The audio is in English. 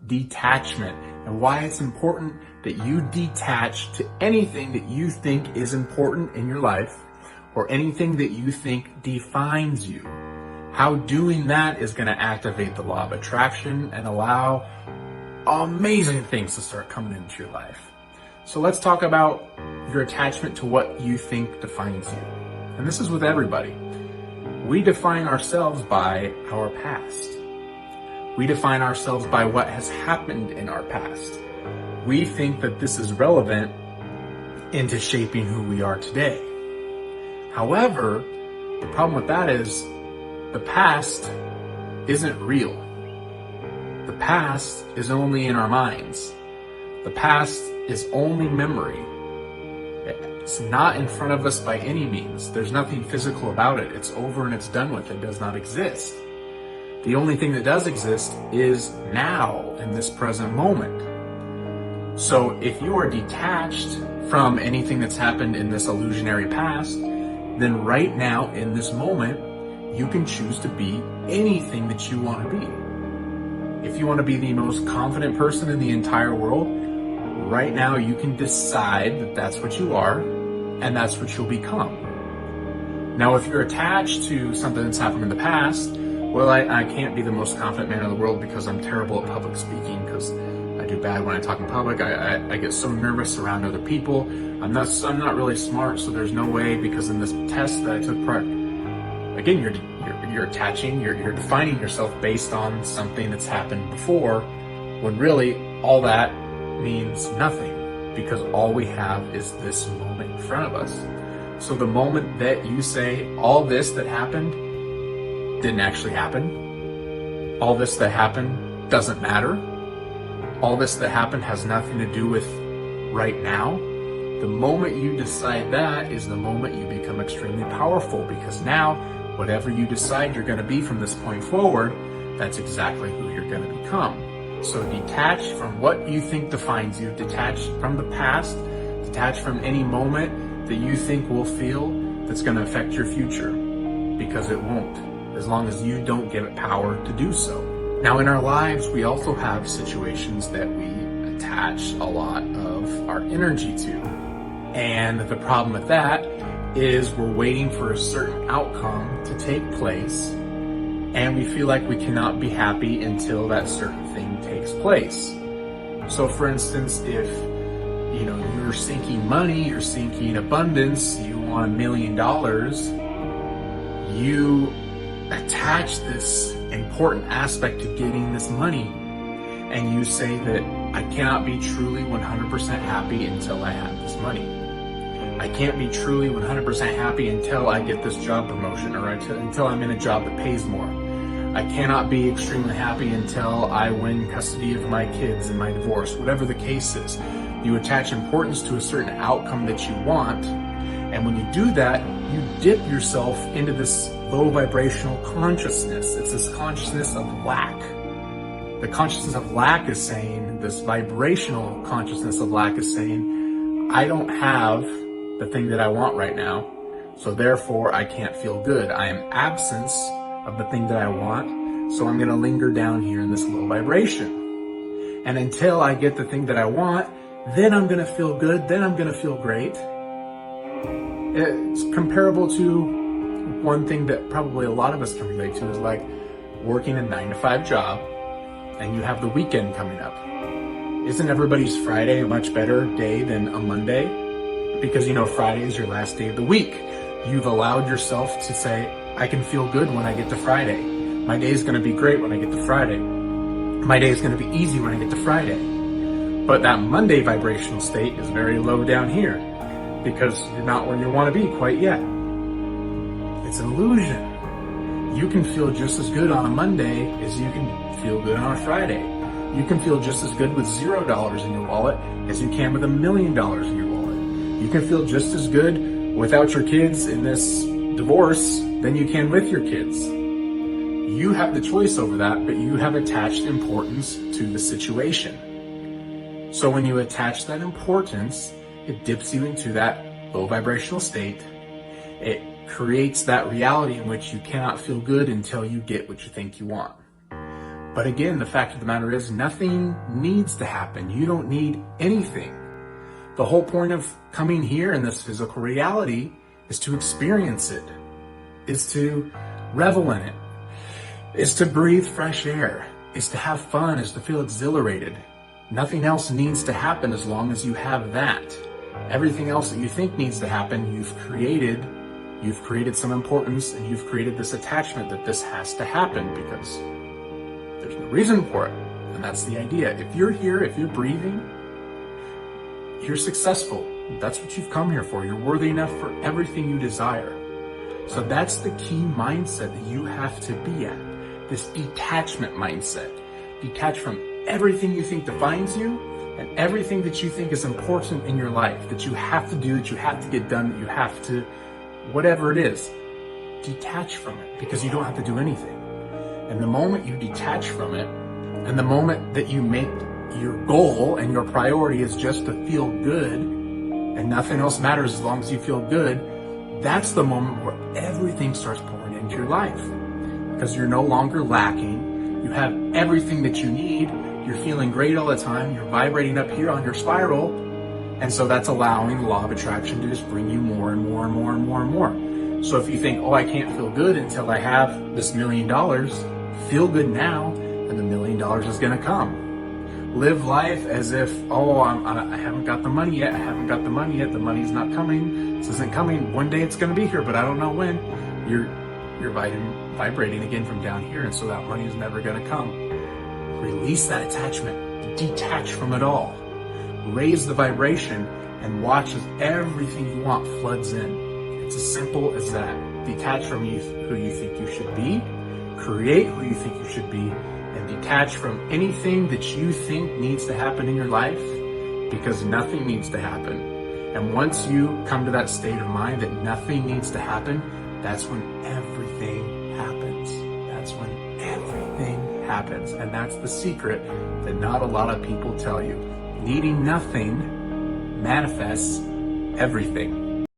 detachment and why it's important that you detach to anything that you think is important in your life or anything that you think defines you. How doing that is going to activate the law of attraction and allow amazing things to start coming into your life. So let's talk about your attachment to what you think defines you. And this is with everybody. We define ourselves by our past. We define ourselves by what has happened in our past. We think that this is relevant into shaping who we are today. However, the problem with that is the past isn't real. The past is only in our minds. The past is only memory. It's not in front of us by any means. There's nothing physical about it. It's over and it's done with. It does not exist. The only thing that does exist is now in this present moment. So if you are detached from anything that's happened in this illusionary past, then right now in this moment, you can choose to be anything that you want to be. If you want to be the most confident person in the entire world, right now you can decide that that's what you are and that's what you'll become. Now, if you're attached to something that's happened in the past, well, I can't be the most confident man in the world because I'm terrible at public speaking, because I do bad when I talk in public. I get so nervous around other people. I'm not really smart, so there's no way, because in this test that I took part, again, you're attaching, you're defining yourself based on something that's happened before, when really all that means nothing, because all we have is this moment in front of us. So the moment that you say all this that happened didn't actually happen, all this that happened doesn't matter, all this that happened has nothing to do with right now, the moment you decide that is the moment you become extremely powerful, because now whatever you decide you're going to be from this point forward, that's exactly who you're going to become. So detach from what you think defines you, detach from the past, detach from any moment that you think will feel that's going to affect your future, because it won't, as long as you don't give it power to do so. Now, in our lives, we also have situations that we attach a lot of our energy to. And the problem with that is we're waiting for a certain outcome to take place, and we feel like we cannot be happy until that certain thing takes place. So for instance, if you're seeking money, you're seeking abundance, you want $1 million, you attach this important aspect to getting this money, and you say that I cannot be truly 100% happy until I have this money. I can't be truly 100% happy until I get this job promotion, or until I'm in a job that pays more. I cannot be extremely happy until I win custody of my kids in my divorce. Whatever the case is, you attach importance to a certain outcome that you want, and when you do that, you dip yourself into this low vibrational consciousness. It's this consciousness of lack. The consciousness of lack is saying, this vibrational consciousness of lack is saying, I don't have the thing that I want right now, so therefore I can't feel good. I am absence of the thing that I want, so I'm going to linger down here in this low vibration. And until I get the thing that I want, then I'm going to feel good, then I'm going to feel great. It's comparable to one thing that probably a lot of us can relate to, is like working a 9-to-5 job and you have the weekend coming up. Isn't everybody's Friday a much better day than a Monday? Because Friday is your last day of the week. You've allowed yourself to say, I can feel good when I get to Friday. My day is going to be great when I get to Friday. My day is going to be easy when I get to Friday. But that Monday vibrational state is very low down here, because you're not where you want to be quite yet. It's an illusion. You can feel just as good on a Monday as you can feel good on a Friday. You can feel just as good with $0 in your wallet as you can with $1 million in your wallet. You can feel just as good without your kids in this divorce than you can with your kids. You have the choice over that, but you have attached importance to the situation. So when you attach that importance, it dips you into that low vibrational state. It creates that reality in which you cannot feel good until you get what you think you want. But again, the fact of the matter is nothing needs to happen. You don't need anything. The whole point of coming here in this physical reality is to experience it, is to revel in it, is to breathe fresh air, is to have fun, is to feel exhilarated. Nothing else needs to happen as long as you have that. Everything else that you think needs to happen, you've created some importance, and you've created this attachment that this has to happen because there's no reason for it. And that's the idea. If you're here, if you're breathing, you're successful. That's what you've come here for. You're worthy enough for everything you desire. So that's the key mindset that you have to be at. This detachment mindset. Detach from everything you think defines you and everything that you think is important in your life, that you have to do, that you have to get done, that you have to, whatever it is, detach from it because you don't have to do anything. And the moment you detach from it, and the moment that you make your goal and your priority is just to feel good, and nothing else matters as long as you feel good, that's the moment where everything starts pouring into your life. Because you're no longer lacking, you have everything that you need, you're feeling great all the time, you're vibrating up here on your spiral, and so that's allowing the law of attraction to just bring you more and more and more and more and more. So if you think, oh, I can't feel good until I have this $1 million, feel good now, and the $1 million is gonna come. Live life as if, oh, I haven't got the money yet, the money's not coming, this isn't coming, one day it's gonna be here, but I don't know when. You're vibrating again from down here, and so that money is never gonna come. Release that attachment, detach from it all. Raise the vibration and watch as everything you want floods in. It's as simple as that. Detach from who you think you should be, create who you think you should be, and detach from anything that you think needs to happen in your life because nothing needs to happen. And once you come to that state of mind that nothing needs to happen, that's when everything happens. That's when everything happens. And that's the secret that not a lot of people tell you. Needing nothing manifests everything.